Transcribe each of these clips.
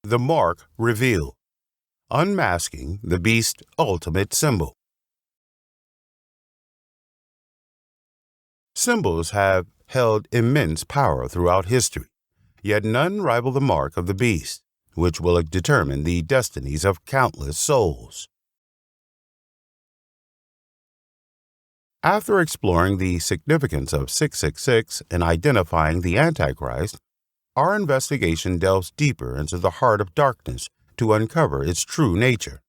The mark revealed. Unmasking the beast's ultimate symbol. Symbols have held immense power throughout history, yet none rival the mark of the beast, which will determine the destinies of countless souls. After exploring the significance of 666 and identifying the Antichrist, our investigation delves deeper into the heart of darkness to uncover its true nature.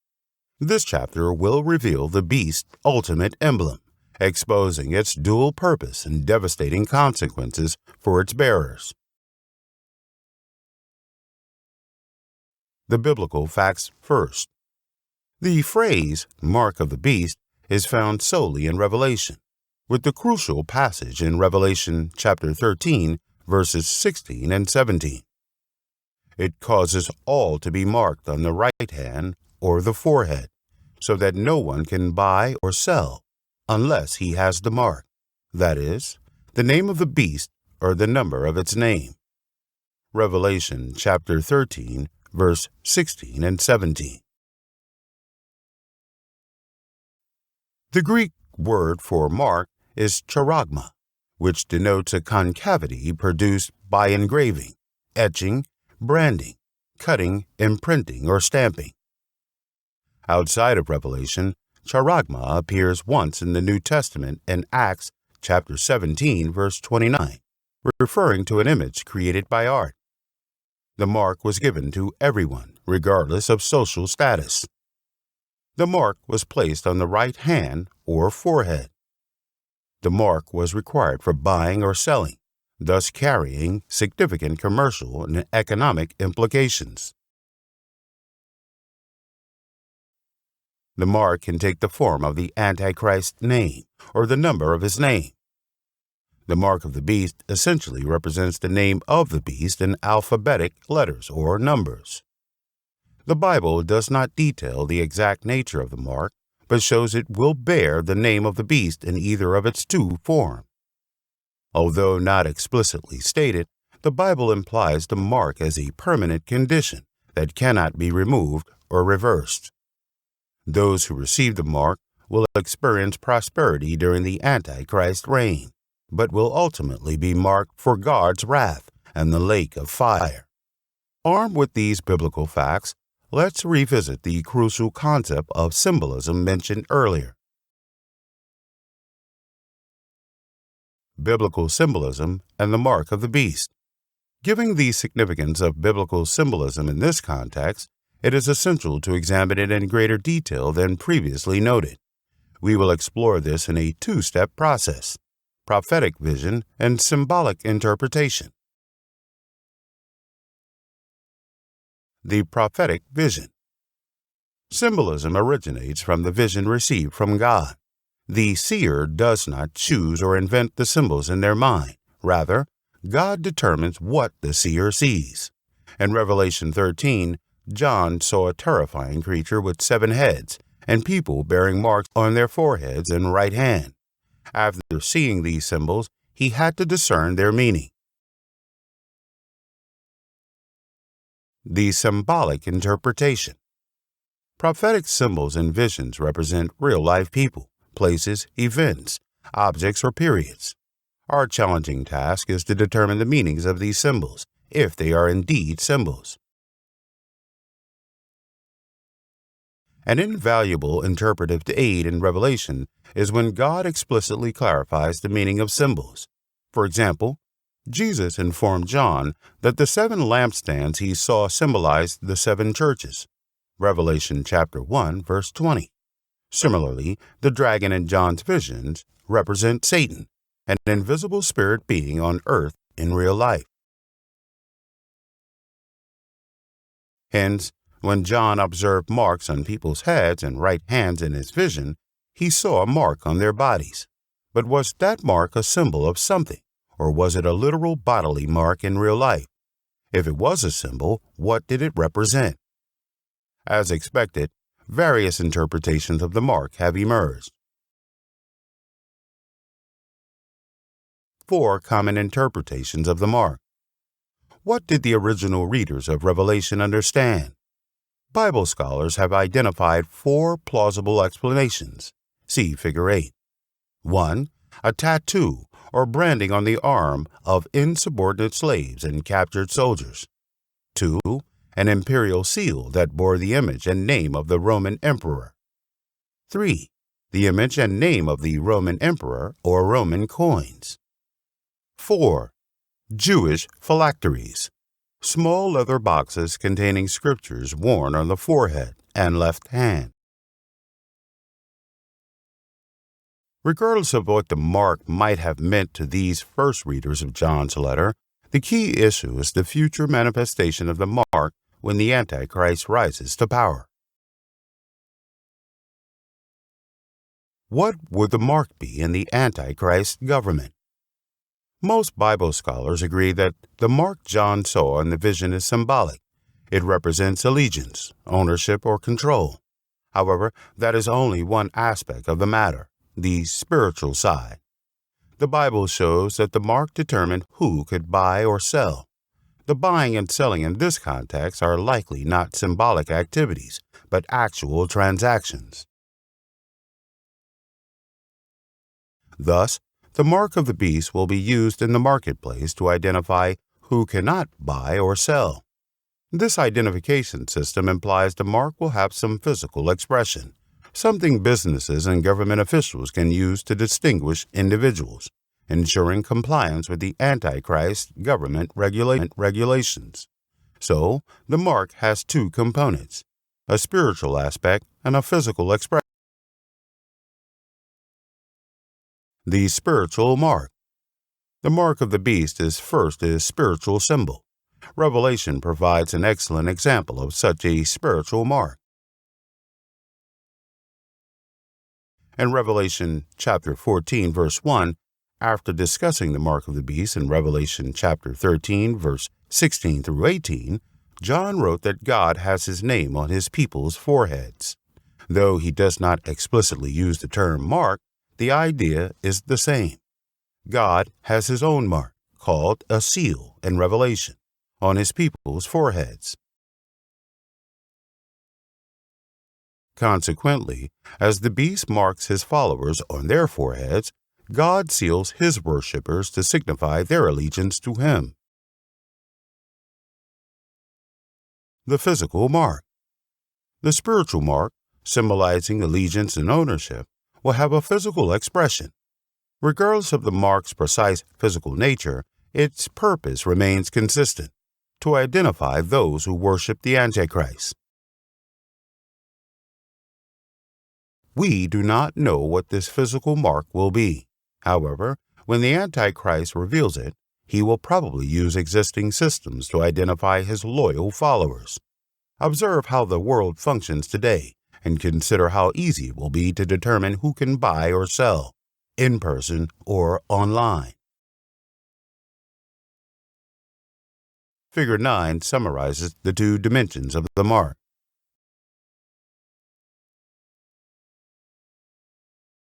This chapter will reveal the beast's ultimate emblem, exposing its dual purpose and devastating consequences for its bearers. The biblical facts first. The phrase, mark of the beast, is found solely in Revelation, with the crucial passage in Revelation chapter 13, verses 16 and 17. It causes all to be marked on the right hand or the forehead, so that no one can buy or sell unless he has the mark, that is, the name of the beast or the number of its name. Revelation chapter 13, verse 16 and 17. The Greek word for mark is charagma, which denotes a concavity produced by engraving, etching, branding, cutting, imprinting, or stamping. Outside of Revelation, charagma appears once in the New Testament in Acts chapter 17, verse 29, referring to an image created by art. The mark was given to everyone, regardless of social status. The mark was placed on the right hand or forehead. The mark was required for buying or selling, thus carrying significant commercial and economic implications. The mark can take the form of the Antichrist's name or the number of his name. The mark of the beast essentially represents the name of the beast in alphabetic letters or numbers. The Bible does not detail the exact nature of the mark, but shows it will bear the name of the beast in either of its two forms. Although not explicitly stated, the Bible implies the mark as a permanent condition that cannot be removed or reversed. Those who receive the mark will experience prosperity during the Antichrist reign, but will ultimately be marked for God's wrath and the lake of fire. Armed with these biblical facts, let's revisit the crucial concept of symbolism mentioned earlier. Biblical symbolism and the mark of the beast. Given the significance of biblical symbolism in this context, it is essential to examine it in greater detail than previously noted. We will explore this in a two-step process: prophetic vision and symbolic interpretation. The prophetic vision. Symbolism originates from the vision received from God. The seer does not choose or invent the symbols in their mind. Rather, God determines what the seer sees. In Revelation 13, John saw a terrifying creature with 7 heads and people bearing marks on their foreheads and right hand. After seeing these symbols, he had to discern their meaning. The symbolic interpretation. Prophetic symbols and visions represent real-life people, places, events, objects, or periods. Our challenging task is to determine the meanings of these symbols, if they are indeed symbols. An invaluable interpretive aid in Revelation is when God explicitly clarifies the meaning of symbols. For example, Jesus informed John that the 7 lampstands he saw symbolized the 7 churches. Revelation chapter 1, verse 20. Similarly, the dragon in John's visions represents Satan, an invisible spirit being on earth in real life. Hence, when John observed marks on people's heads and right hands in his vision, he saw a mark on their bodies. But was that mark a symbol of something, or was it a literal bodily mark in real life? If it was a symbol, what did it represent? As expected, various interpretations of the mark have emerged. 4 common interpretations of the mark. What did the original readers of Revelation understand? Bible scholars have identified four plausible explanations. See Figure 8. 1. A tattoo or branding on the arm of insubordinate slaves and captured soldiers. 2. An imperial seal that bore the image and name of the Roman emperor. 3. The image and name of the Roman emperor or Roman coins. 4. Jewish phylacteries, small leather boxes containing scriptures worn on the forehead and left hand. Regardless of what the mark might have meant to these first readers of John's letter, the key issue is the future manifestation of the mark when the Antichrist rises to power. What would the mark be in the Antichrist government? Most Bible scholars agree that the mark John saw in the vision is symbolic. It represents allegiance, ownership, or control. However, that is only one aspect of the matter, the spiritual side. The Bible shows that the mark determined who could buy or sell. The buying and selling in this context are likely not symbolic activities, but actual transactions. Thus, the mark of the beast will be used in the marketplace to identify who cannot buy or sell. This identification system implies the mark will have some physical expression, something businesses and government officials can use to distinguish individuals, ensuring compliance with the Antichrist government regulations. So, the mark has two components, a spiritual aspect and a physical expression. The spiritual mark. The mark of the beast is first a spiritual symbol. Revelation provides an excellent example of such a spiritual mark. In Revelation chapter 14, verse 1, after discussing the mark of the beast in Revelation chapter 13, verse 16 through 18, John wrote that God has his name on his people's foreheads. Though he does not explicitly use the term mark, the idea is the same. God has his own mark, called a seal in Revelation, on his people's foreheads. Consequently, as the beast marks his followers on their foreheads, God seals his worshippers to signify their allegiance to him. The physical mark. The spiritual mark, symbolizing allegiance and ownership, will have a physical expression. Regardless of the mark's precise physical nature, its purpose remains consistent, to identify those who worship the Antichrist. We do not know what this physical mark will be. However, when the Antichrist reveals it, he will probably use existing systems to identify his loyal followers. Observe how the world functions today and consider how easy it will be to determine who can buy or sell, in person or online. Figure 9 summarizes the two dimensions of the mark.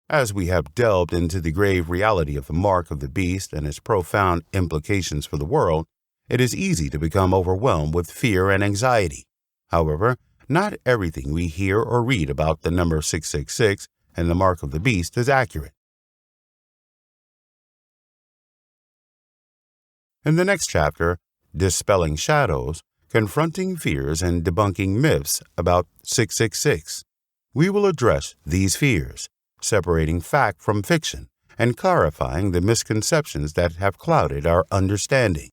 As we have delved into the grave reality of the mark of the beast and its profound implications for the world, it is easy to become overwhelmed with fear and anxiety. However, not everything we hear or read about the number 666 and the mark of the beast is accurate. In the next chapter, Dispelling Shadows, Confronting Fears and Debunking Myths about 666, we will address these fears, separating fact from fiction, and clarifying the misconceptions that have clouded our understanding.